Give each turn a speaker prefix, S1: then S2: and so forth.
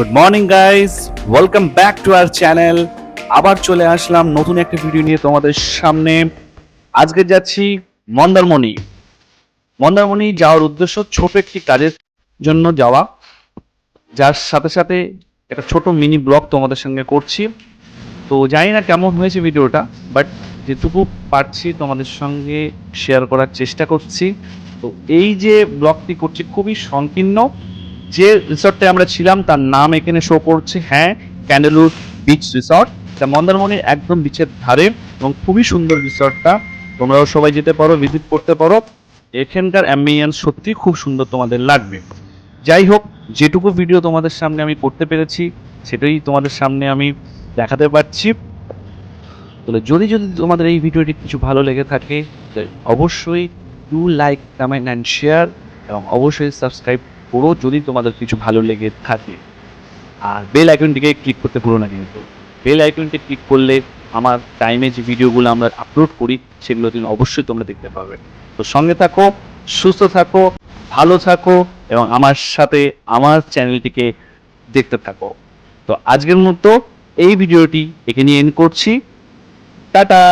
S1: Good morning guys, welcome back to our channel. আবার চলে আসলাম নতুন একটা ভিডিও নিয়ে তোমাদের সামনে। আজকে যাচ্ছি মন্দারমণি। মন্দারমণি যাওয়ার উদ্দেশ্য ছোট একটি কাজের জন্য যাওয়া, যার সাথে সাথে একটা ছোট মিনি ব্লগ তোমাদের সঙ্গে করছি। তো জানি না কেমন হয়েছে ভিডিওটা, বাট যেটুকু পারছি তোমাদের সঙ্গে শেয়ার করার চেষ্টা করছি। তো এই যে ব্লগটি করছি খুবই সংকীর্ণ। যে রিসর্টে আমরা ছিলাম তার নাম এখানে শো করছে, হ্যাঁ, ক্যান্ডেলউড বিচ রিসর্ট। এটা মন্দারমণির একদম বিচের ধারে এবং খুবই সুন্দর রিসর্টটা। তোমরাও সবাই যেতে পারো, ভিজিট করতে পারো। এখানকার অ্যাম্বিয়েন্স সত্যি খুব সুন্দর, তোমাদের লাগবে। যাই হোক, যেটুকু ভিডিও তোমাদের সামনে আমি করতে পেরেছি সেটাই তোমাদের সামনে আমি দেখাতে পারছি। তাহলে যদি যদি তোমাদের এই ভিডিওটি কিছু ভালো লেগে থাকে অবশ্যই do like, comment and share, এবং অবশ্যই সাবস্ক্রাইব করো যদি তোমাদের কিছু ভালো লেগে থাকে। আর বেল আইকনটিকে ক্লিক করতে ভুলো না, কিন্তু বেল আইকনটি ক্লিক করলে আমার টাইমে যে ভিডিওগুলো আমরা আপলোড করি সেগুলো তুমি অবশ্যই তোমরা দেখতে পাবে। তো সঙ্গে থাকো, সুস্থ থাকো, ভালো থাকো, এবং আমার সাথে আমার চ্যানেলটিকে দেখতে থাকো। তো আজকের মতো এই ভিডিওটি এখানে এন্ড করছি। টাটা।